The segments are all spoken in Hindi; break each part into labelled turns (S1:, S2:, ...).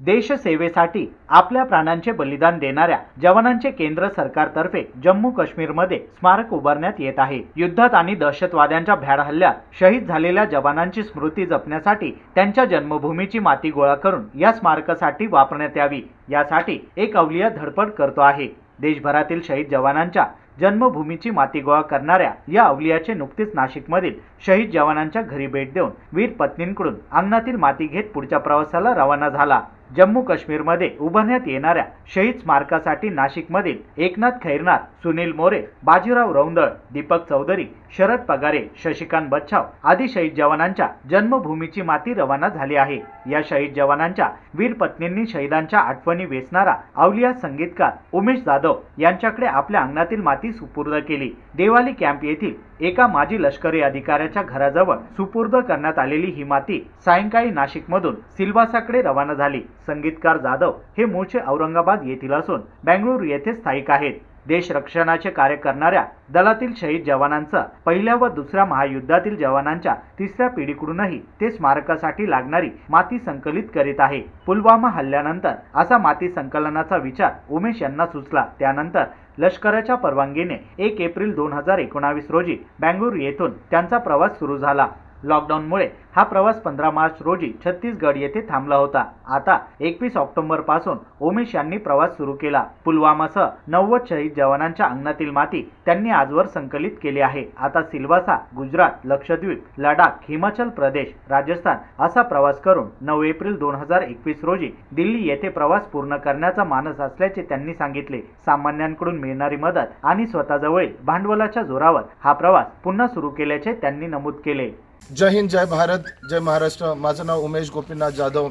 S1: देशसेवेसाठी आपल्या प्राणांचे बलिदान देणाऱ्या जवानांचे केंद्र सरकारतर्फे जम्मू काश्मीरमध्ये स्मारक उभारण्यात येत आहे। युद्धात आणि दहशतवाद्यांच्या भ्याड हल्ल्यात शहीद झालेल्या जवानांची स्मृती जपण्यासाठी त्यांच्या जन्मभूमीची माती गोळा करून या स्मारकासाठी वापरण्यात यावी यासाठी एक अवलिया धडपड करतो आहे। देशभरातील शहीद जवानांच्या जन्मभूमीची माती गोळा करणाऱ्या या अवलियाचे नुकतेच नाशिकमधील शहीद जवानांच्या घरी भेट देऊन वीर पत्नींकडून अंगणातील माती घेत पुढच्या प्रवासाला रवाना झाला। जम्मू काश्मीरमध्ये उभारण्यात येणाऱ्या शहीद स्मारकासाठी नाशिकमधील एकनाथ खैरनार, सुनील मोरे, बाजीराव रौंदळ, दीपक चौधरी, शरद पगारे, शशिकांत बच्छाव आदी शहीद जवानांच्या जन्मभूमीची माती रवाना झाली आहे। या शहीद जवानांच्या वीर पत्नींनी शहीदांच्या आठवणी वेचणारा अवलिया संगीतकार उमेश जाधव यांच्याकडे आपल्या अंगणातील माती सुपूर्द केली। देवाली कॅम्प येथील एका माजी लष्करी अधिकाऱ्याच्या घराजवळ सुपूर्द करण्यात आलेली ही माती सायंकाळी नाशिकमधून सिल्वासाकडे रवाना झाली। संगीतकार जाधव हे मूळचे औरंगाबाद येथील असून बेंगळुरू येथे स्थायिक आहेत। देश रक्षणाचे कार्य करणाऱ्या दलातील शहीद जवानांचा पहिल्या व दुसऱ्या महायुद्धातील जवानांच्या तिसऱ्या पिढीकडूनही ते स्मारकासाठी लागणारी माती संकलित करीत आहे। पुलवामा हल्ल्यानंतर असा माती संकलनाचा विचार उमेश यांना सुचला। त्यानंतर लष्कराच्या परवानगीने 1 एप्रिल 2019 रोजी बेंगळुरू येथून त्यांचा प्रवास सुरू झाला। लॉकडाऊनमुळे हा प्रवास 15 मार्च रोजी छत्तीसगड येथे थांबला होता। आता 21 ऑक्टोबर पासून उमेश यांनी प्रवास सुरू केला। पुलवामासह 90 शहीद जवानांच्या अंगणातील माती त्यांनी आजवर संकलित केली आहे। आता सिल्वासा, गुजरात, लक्षद्वीप, लडाख, हिमाचल प्रदेश, राजस्थान असा प्रवास करून 9 एप्रिल 2021 रोजी दिल्ली येथे प्रवास पूर्ण करण्याचा मानस असल्याचे त्यांनी सांगितले। सामान्यांकडून मिळणारी मदत आणि स्वतःजवळील भांडवलाच्या जोरावर हा प्रवास पुन्हा सुरू केल्याचे त्यांनी नमूद केले।
S2: जय हिंद, जय भारत, जय महाराष्ट्र। माझं नाव उमेश गोपीनाथ जाधव।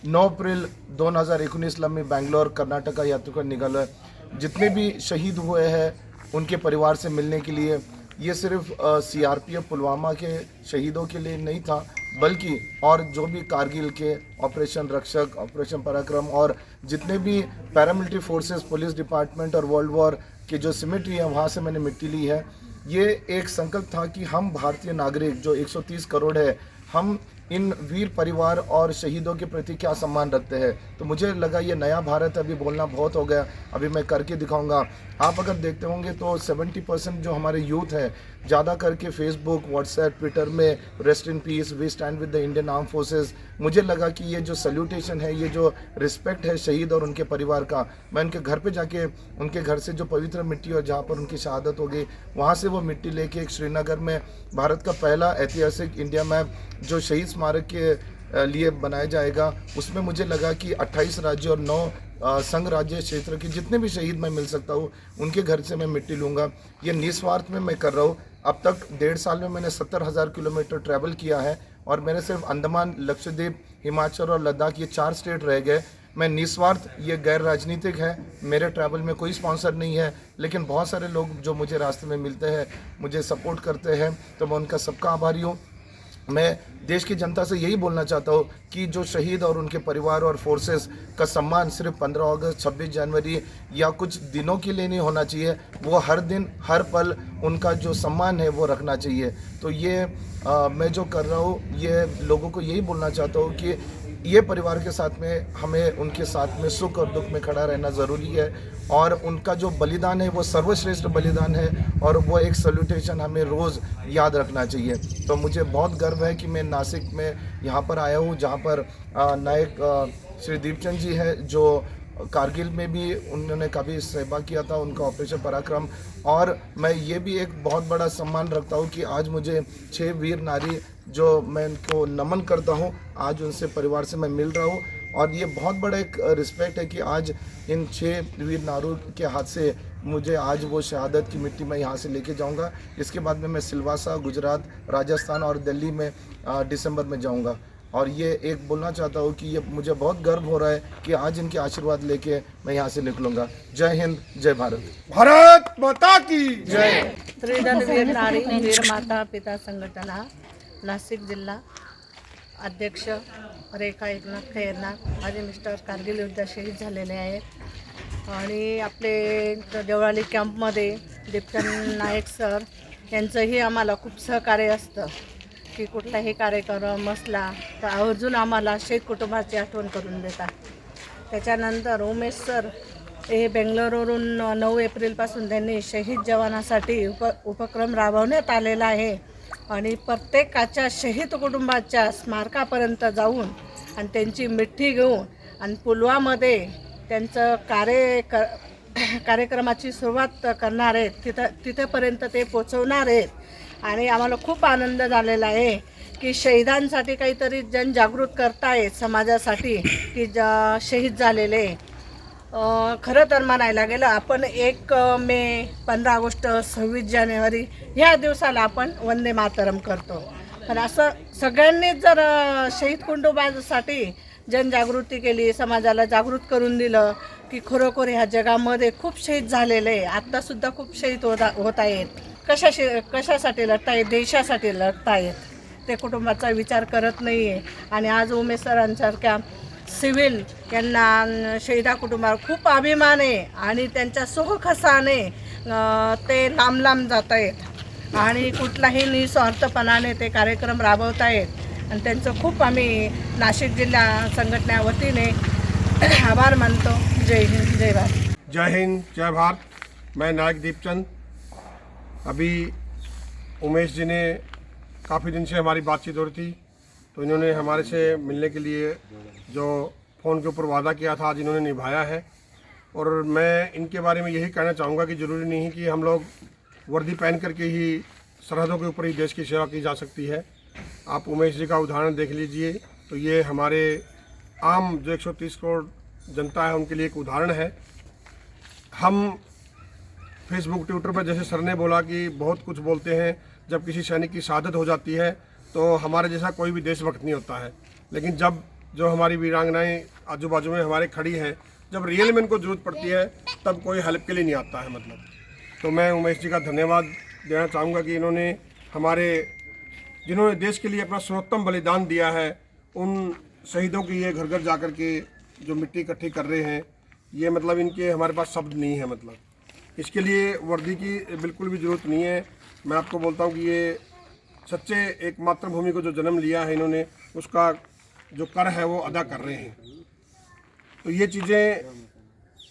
S2: 9 एप्रिल 2019 में बेंगलोर कर्नाटका यात्रा कर निकला। जितने भी शहीद हुए हैं उनके परिवार से मिलने के लिए, ये सिर्फ सीआरपीएफ पुलवामा के शहीदों के लिए नहीं था, बल्कि और जो भी कारगिल के ऑपरेशन रक्षक, ऑपरेशन पराक्रम और जितने भी पैरामिलिट्री फोर्सेस, पुलिस डिपार्टमेंट और वर्ल्ड वॉर के जो सिमेट्री है वहाँ से मैंने मिट्टी ली है। ये एक संकल्प था कि हम भारतीय नागरिक जो 130 करोड़ है, हम इन वीर परिवार और शहीदों के प्रति क्या सम्मान रखते हैं। तो मुझे लगा ये नया भारत अभी बोलना बहुत हो गया, अभी मैं करके दिखाऊंगा। आप अगर देखते होंगे तो 70% जो हमारे यूथ है ज़्यादा करके फेसबुक, व्हाट्सएप, ट्विटर में rest in peace, we stand with the Indian arm forces. मुझे लगा कि ये जो सल्यूटेशन है, ये जो रिस्पेक्ट है शहीद और उनके परिवार का, मैं उनके घर पे जाके उनके घर से जो पवित्र मिट्टी और जहाँ पर उनकी शहादत हो गई वहाँ से वो मिट्टी लेके एक श्रीनगर में भारत का पहला ऐतिहासिक इंडिया मैप जो शहीद स्मारक के लिए बनाया जाएगा, उसमें मुझे लगा कि 28 राज्य और 9 संघ राज्य क्षेत्र के जितने भी शहीद मैं मिल सकता हूँ उनके घर से मैं मिट्टी लूँगा। ये निस्वार्थ में मैं कर रहा हूँ। अब तक 1.5 साल में मैंने 70,000 किलोमीटर ट्रैवल किया है और मेरे सिर्फ अंडमान, लक्षद्वीप, हिमाचल और लद्दाख ये 4 स्टेट रह गए। मैं निस्वार्थ, ये गैर राजनीतिक है, मेरे ट्रैवल में कोई स्पॉन्सर नहीं है, लेकिन बहुत सारे लोग जो मुझे रास्ते में मिलते हैं, मुझे सपोर्ट करते हैं, तो मैं उनका सबका आभारी हूँ। मैं देश की जनता से यही बोलना चाहता हूँ कि जो शहीद और उनके परिवार और फोर्सेस का सम्मान सिर्फ 15 अगस्त, 26 जनवरी या कुछ दिनों के लिए नहीं होना चाहिए, वो हर दिन, हर पल उनका जो सम्मान है वो रखना चाहिए। तो ये मैं जो कर रहा हूँ, ये लोगों को यही बोलना चाहता हूँ कि ये परिवार के साथ में हमें उनके साथ में सुख और दुख में खड़ा रहना ज़रूरी है और उनका जो बलिदान है वो सर्वश्रेष्ठ बलिदान है और वो एक सल्यूटेशन हमें रोज़ याद रखना चाहिए। तो मुझे बहुत गर्व है कि मैं नासिक में यहाँ पर आया हूँ, जहाँ पर नायक श्री दीपचंद जी हैं जो कारगिल में भी उन्होंने काफ़ी सेवा किया था, उनका ऑपरेशन पराक्रम। और मैं ये भी एक बहुत बड़ा सम्मान रखता हूँ कि आज मुझे 6 वीर नारी जो मैं इनको नमन करता हूँ, आज उनसे परिवार से मैं मिल रहा हूँ और ये बहुत बड़ा एक रिस्पेक्ट है कि आज इन 6 वीर नारों के हाथ से मुझे आज वो शहादत की मिट्टी मैं यहाँ से लेके जाऊँगा। इसके बाद में मैं सिल्वासा, गुजरात, राजस्थान और दिल्ली में दिसंबर में जाऊँगा। और ये एक बोलना चाहता हूँ कि ये मुझे बहुत गर्व हो रहा है कि आज इनके आशीर्वाद लेके मैं यहाँ से निकलूँगा। जय हिंद, जय भारत।
S3: भारत माता की जय।
S4: त्रिदल वीर नारी वीर माता पिता संघटना नाशिक जिल्हा अध्यक्ष रेखा एकनाथ खैरनार। माझे मिस्टर कारगिल युद्धात शहीद झालेले आहेत आणि आपले देवळाली कॅम्पमध्ये दीपचंद नायक सर यांचंही आम्हाला खूप सहकार्य असतं की कुठलाही कार्यक्रम असला तर आवर्जून आम्हाला शहीद कुटुंबाची आठवण करून देतात। त्याच्यानंतर उमेश सर हे बेंगलोरवरून 9 एप्रिलपासून त्यांनी शहीद जवानासाठी उपक्रम राबवण्यात आलेला आहे आणि प्रत्येकाच्या शहीद कुटुंबाच्या स्मारकापर्यंत जाऊन आणि त्यांची मिठी घेऊन आणि पुलवामध्ये त्यांचं कार्यक्रमाची सुरुवात करणार आहेत, तिथेपर्यंत ते पोचवणार आहेत आणि आम्हाला खूप आनंद झालेला आहे की शहीदांसाठी काहीतरी जनजागृत करतायत समाजासाठी की शहीद झालेले. खरं तर म्हणायला गेलं आपण 1 मे, 15 ऑगस्ट, 26 जानेवारी ह्या दिवसाला आपण वंदे मातरम करतो, पण असं सगळ्यांनीच जर शहीद कुटुंबासाठी जनजागृती केली, समाजाला जागृत करून दिलं की खरोखर ह्या जगामध्ये खूप शहीद झालेले, आत्तासुद्धा खूप शहीद होत आहेत. कशासाठी लढत आहेत? देशासाठी लढत आहेत. ते कुटुंबाचा विचार करत नाही आहे आणि आज उमेश सरांसारख्या सिव्हिल यांना शहीदा कुटुंबावर खूप अभिमान आहे आणि त्यांच्या सुखकसाने ते लांब लांब जात आहेत आणि कुठलाही निस्वार्थपणाने ते कार्यक्रम राबवत आहेत आणि त्यांचं खूप आम्ही नाशिक जिल्हा संघटना वतीने आभार मानतो. जय हिंद, जय भारत.
S3: जय हिंद, जय भारत. मैं नायक दीपचंद. अभी उमेश जी ने काफ़ी दिन से हमारी बातचीत हो रही थी, तो इन्होंने हमारे से मिलने के लिए जो फ़ोन के ऊपर वादा किया था आज इन्होंने निभाया है. और मैं इनके बारे में यही कहना चाहूँगा कि ज़रूरी नहीं है कि हम लोग वर्दी पहन करके ही सरहदों के ऊपर ही देश की सेवा की जा सकती है. आप उमेश जी का उदाहरण देख लीजिए, तो ये हमारे आम जो 130 करोड़ जनता है उनके लिए एक उदाहरण है. हम फेसबुक, ट्विटर पर जैसे सर ने बोला कि बहुत कुछ बोलते हैं, जब किसी सैनिक की शहादत हो जाती है तो हमारे जैसा कोई भी देशभक्त नहीं होता है, लेकिन जब जो हमारी वीरांगनाएं आजू बाजू में हमारे खड़ी हैं, जब रियल में इनको जरूरत पड़ती है तब कोई हेल्प के लिए नहीं आता है मतलब. तो मैं उमेश जी का धन्यवाद देना चाहूँगा कि इन्होंने जिन्होंने देश के लिए अपना सर्वोत्तम बलिदान दिया है, उन शहीदों की ये घर घर जा कर के जो मिट्टी इकट्ठी कर रहे हैं, ये मतलब इनके हमारे पास शब्द नहीं है. मतलब इसके लिए वर्दी की बिल्कुल भी ज़रूरत नहीं है. मैं आपको बोलता हूँ कि ये सच्चे एक मातृभूमि को जो जन्म लिया है इन्होंने, उसका जो कर है वो अदा कर रहे हैं. तो ये चीज़ें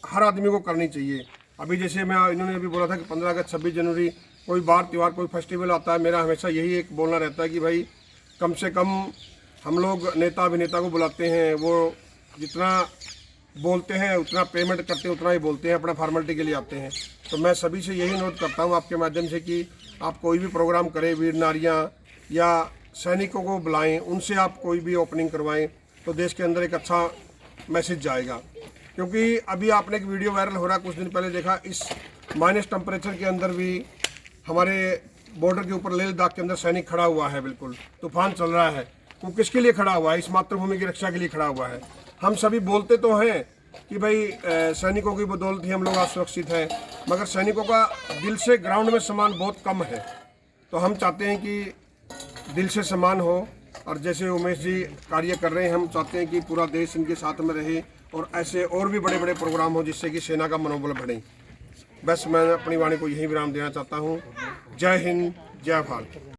S3: हर आदमी को करनी चाहिए. अभी जैसे इन्होंने अभी बोला था कि 15 अगस्त, 26 जनवरी कोई बार त्यौहार, कोई फेस्टिवल आता है, मेरा हमेशा यही एक बोलना रहता है कि भाई कम से कम हम लोग नेता अभिनेता को बुलाते हैं, वो जितना बोलते हैं उतना पेमेंट करते हैं, उतना ही बोलते हैं, अपना फॉर्मेलिटी के लिए आते हैं. तो मैं सभी से यही अनुरोध करता हूँ आपके माध्यम से कि आप कोई भी प्रोग्राम करें, वीर नारियाँ या सैनिकों को बुलाएं, उनसे आप कोई भी ओपनिंग करवाएं, तो देश के अंदर एक अच्छा मैसेज जाएगा. क्योंकि अभी आपने एक वीडियो वायरल हो रहा है, कुछ दिन पहले देखा, इस माइनस टेम्परेचर के अंदर भी हमारे बॉर्डर के ऊपर लेह लद्दाख के अंदर सैनिक खड़ा हुआ है. बिल्कुल तूफान चल रहा है. वो किसके लिए खड़ा हुआ है? इस मातृभूमि की रक्षा के लिए खड़ा हुआ है. हम सभी बोलते तो हैं कि भाई सैनिकों की बदौलत ही हम लोग आज सुरक्षित हैं, मगर सैनिकों का दिल से ग्राउंड में सम्मान बहुत कम है. तो हम चाहते हैं कि दिल से सम्मान हो, और जैसे उमेश जी कार्य कर रहे हैं, हम चाहते हैं कि पूरा देश इनके साथ में रहे और ऐसे और भी बड़े बड़े प्रोग्राम हो जिससे कि सेना का मनोबल बढ़े. बस मैं अपनी वाणी को यही विराम देना चाहता हूँ. जय हिंद, जय भारत.